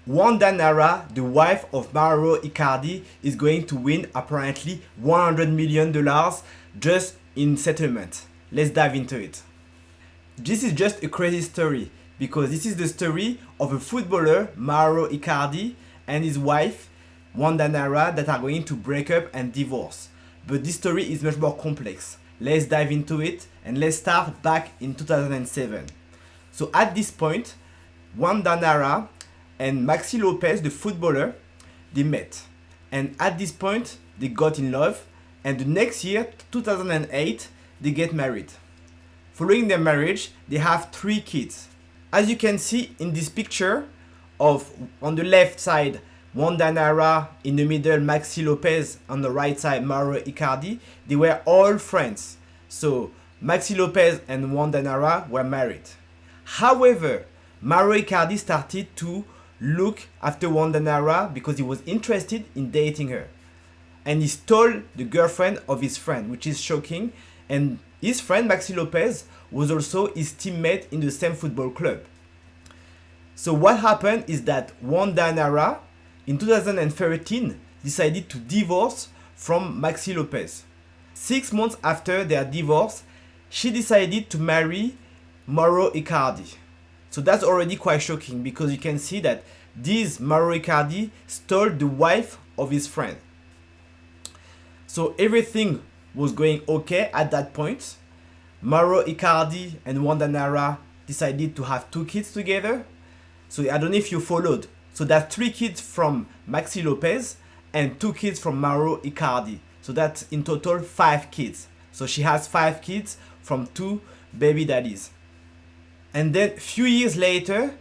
Wanda Nara, the wife of Mauro Icardi, is going to win apparently $100 million just in settlement. Let's dive into it. This is just a crazy story because this is the story of a footballer, Mauro Icardi, and his wife, Wanda Nara, that are going to break up and divorce. But this story is much more complex. Let's dive into it and let's start back in 2007. So at this point, Wanda Nara and Maxi Lopez, the footballer, they met. And at this point, they got in love. And the next year, 2008, they get married. Following their marriage, they have 3 kids. As you can see in this picture of, on the left side, Wanda Nara, in the middle, Maxi Lopez, on the right side, Mauro Icardi, they were all friends. So Maxi Lopez and Wanda Nara were married. However, Mauro Icardi started to look after Wanda Nara because he was interested in dating her. And he stole the girlfriend of his friend, which is shocking. And his friend, Maxi Lopez, was also his teammate in the same football club. So what happened is that Wanda Nara, in 2013, decided to divorce from Maxi Lopez. 6 months after their divorce, she decided to marry Mauro Icardi. So that's already quite shocking because you can see that this Mauro Icardi stole the wife of his friend. So everything was going okay at that point. Mauro Icardi and Wanda Nara decided to have 2 kids together. So I don't know if you followed. So that's 3 kids from Maxi Lopez and 2 kids from Mauro Icardi. So that's in total 5 kids. So she has 5 kids from 2 baby daddies. And then few years later,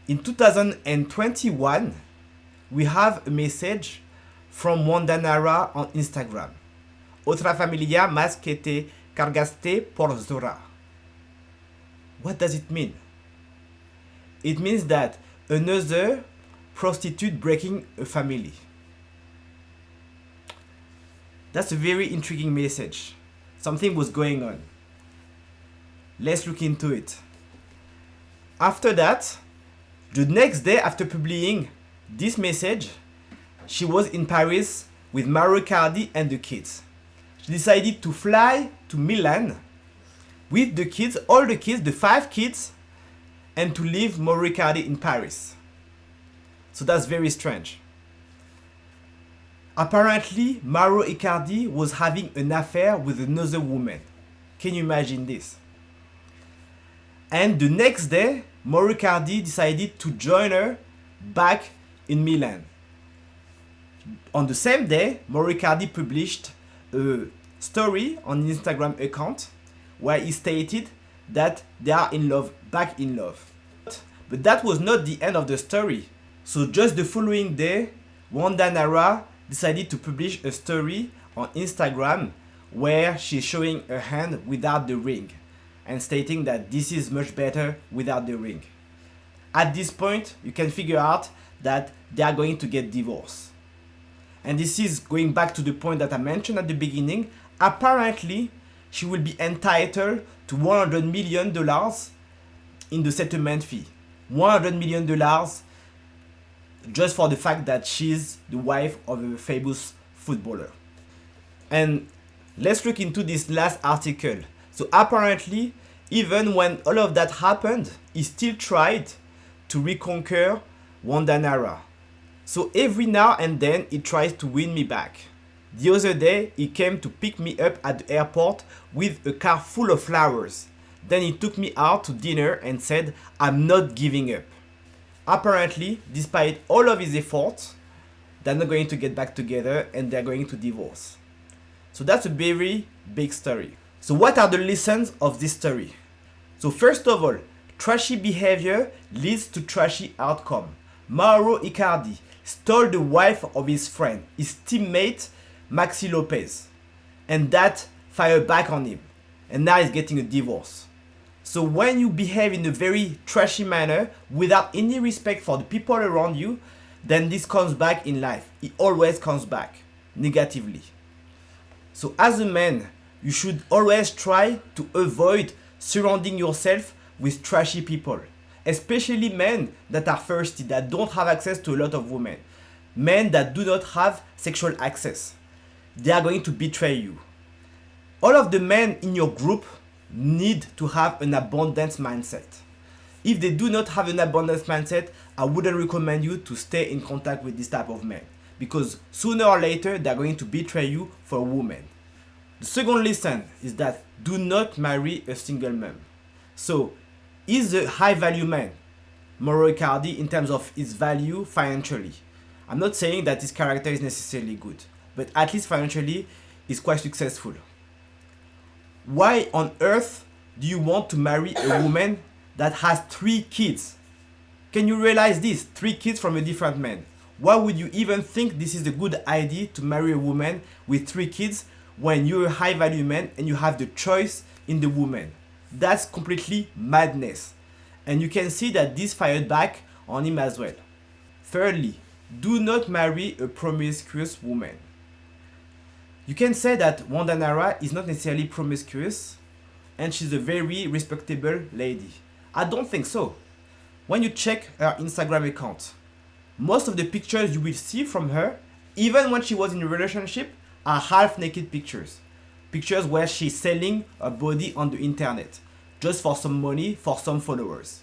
in 2021, we have a message from Wanda Nara on Instagram. Otra familia más que te cargaste por Zora. What does it mean? It means that another prostitute breaking a family. That's a very intriguing message. Something was going on. Let's look into it. After that, the next day after publishing this message, she was in Paris with Mauro Icardi and the kids. She decided to fly to Milan with the kids, all the kids, the 5 kids, and to leave Mauro Icardi in Paris. So that's very strange. Apparently, Mauro Icardi was having an affair with another woman. Can you imagine this? And the next day, Mauro Icardi decided to join her back in Milan. On the same day, Mauro Icardi published a story on his Instagram account where he stated that they are in love, back in love. But that was not the end of the story. So just the following day, Wanda Nara decided to publish a story on Instagram where she's showing her hand without the ring and stating that this is much better without the ring. At this point, you can figure out that they are going to get divorced. And this is going back to the point that I mentioned at the beginning. Apparently, she will be entitled to $100 million in the settlement fee. $100 million just for the fact that she's the wife of a famous footballer. And let's look into this last article. So apparently, even when all of that happened, he still tried to reconquer Wanda Nara. So every now and then, he tries to win me back. The other day, he came to pick me up at the airport with a car full of flowers. Then he took me out to dinner and said, "I'm not giving up." Apparently, despite all of his efforts, they're not going to get back together and they're going to divorce. So that's a very big story. So what are the lessons of this story? So first of all, trashy behavior leads to trashy outcome. Mauro Icardi stole the wife of his friend, his teammate Maxi Lopez, and that fired back on him, and now he's getting a divorce. So when you behave in a very trashy manner without any respect for the people around you, then this comes back in life. It always comes back negatively. So as a man, you should always try to avoid surrounding yourself with trashy people. especially men that are thirsty, that don't have access to a lot of women, men that do not have sexual access. They are going to betray you. All of the men in your group need to have an abundance mindset. If they do not have an abundance mindset, I wouldn't recommend you to stay in contact with this type of men, because sooner or later they're going to betray you for a woman. The second lesson is that do not marry a single man. So, he's a high value man, Mauro Icardi, in terms of his value financially. I'm not saying that his character is necessarily good, but at least financially, he's quite successful. Why on earth do you want to marry a woman that has 3 kids? Can you realize this? 3 kids from a different man. Why would you even think this is a good idea to marry a woman with 3 kids when you're a high value man and you have the choice in the woman? That's completely madness. And you can see that this fired back on him as well. Thirdly, do not marry a promiscuous woman. You can say that Wanda Nara is not necessarily promiscuous and she's a very respectable lady. I don't think so. When you check her Instagram account, most of the pictures you will see from her, even when she was in a relationship, are half naked pictures. Pictures where she's selling her body on the internet just for some money, for some followers.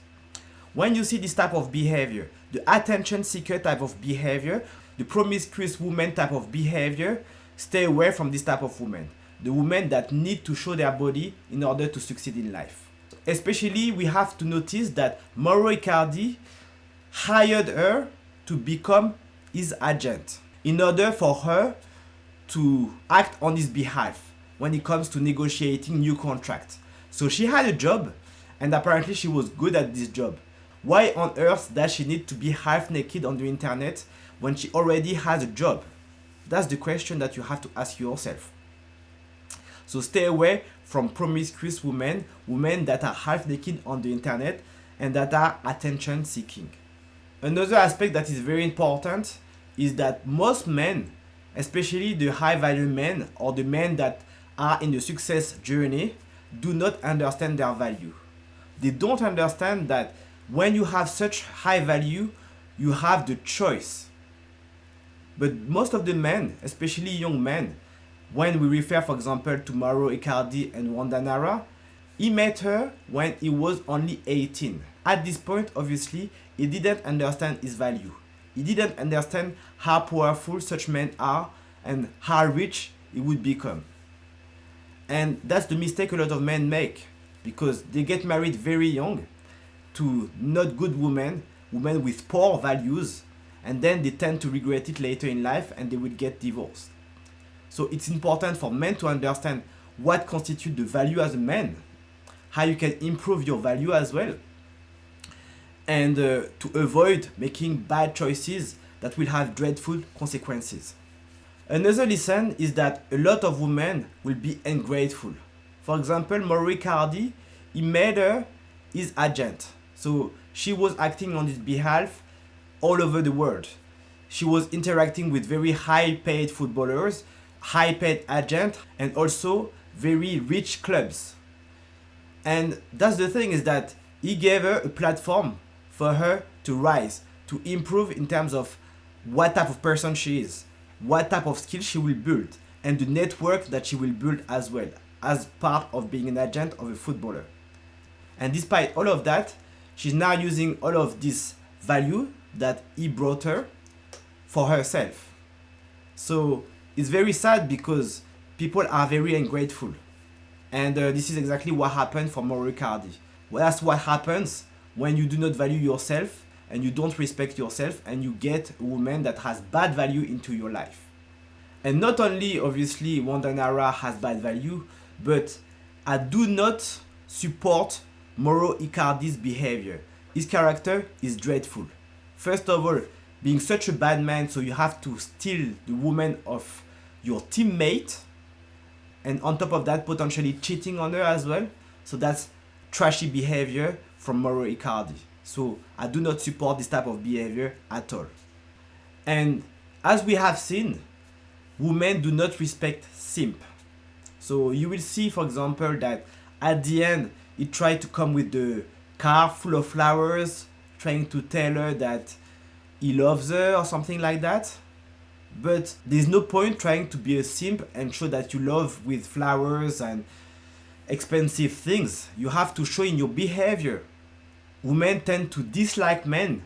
When you see this type of behavior, the attention seeker type of behavior, the promiscuous woman type of behavior, stay away from this type of woman. The women that need to show their body in order to succeed in life. Especially, we have to notice that Mauro Icardi hired her to become his agent in order for her to act on his behalf when it comes to negotiating new contracts. So she had a job, and apparently she was good at this job. Why on earth does she need to be half naked on the internet when she already has a job? That's the question that you have to ask yourself. So stay away from promiscuous women, women that are half naked on the internet and that are attention seeking. Another aspect that is very important is that most men, especially the high value men or the men that are in the success journey, do not understand their value. They don't understand that when you have such high value, you have the choice. But most of the men, especially young men, when we refer, for example, to Mauro Icardi and Wanda Nara, he met her when he was only 18. At this point, obviously, he didn't understand his value. He didn't understand how powerful such men are and how rich he would become. And that's the mistake a lot of men make, because they get married very young to not good women, women with poor values, and then they tend to regret it later in life and they will get divorced. So it's important for men to understand what constitutes the value as a man, how you can improve your value as well, and to avoid making bad choices that will have dreadful consequences. Another lesson is that a lot of women will be ungrateful. For example, Mauro Icardi, he made her his agent. So she was acting on his behalf all over the world. She was interacting with very high paid footballers, high paid agents, and also very rich clubs. And that's the thing, is that he gave her a platform for her to rise, to improve in terms of what type of person she is, what type of skills she will build, and the network that she will build as well, as part of being an agent of a footballer. And despite all of that, she's now using all of this value that he brought her for herself. So it's very sad because people are very ungrateful. And this is exactly what happened for Mauro Icardi. Well, that's what happens when you do not value yourself and you don't respect yourself and you get a woman that has bad value into your life. And not only, obviously, Wanda Nara has bad value, but I do not support Mauro Icardi's behavior. His character is dreadful. First of all, being such a bad man, so you have to steal the woman of your teammate, and on top of that, potentially cheating on her as well. So that's trashy behavior from Mauro Icardi. So I do not support this type of behavior at all. And as we have seen, women do not respect simp. So you will see, for example, that at the end, he tried to come with the car full of flowers, trying to tell her that he loves her or something like that. But there's no point trying to be a simp and show that you love with flowers and expensive things. You have to show in your behavior. Women tend to dislike men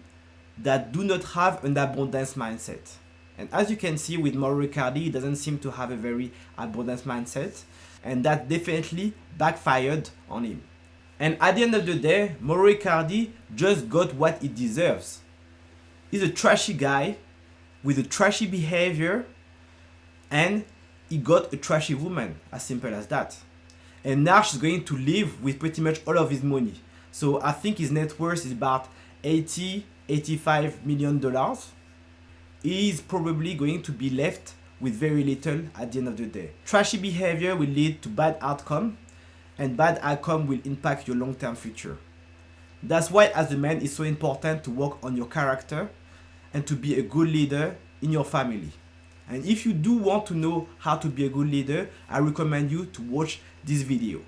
that do not have an abundance mindset. And as you can see with Mauro Icardi, he doesn't seem to have a very abundance mindset, and that definitely backfired on him. And at the end of the day, Mauro Icardi just got what he deserves. He's a trashy guy with a trashy behavior, and he got a trashy woman, as simple as that. And now she's going to live with pretty much all of his money. So I think his net worth is about $85 million. He is probably going to be left with very little at the end of the day. Trashy behavior will lead to bad outcome, and bad outcome will impact your long-term future. That's why as a man it's so important to work on your character and to be a good leader in your family. And if you do want to know how to be a good leader, I recommend you to watch this video.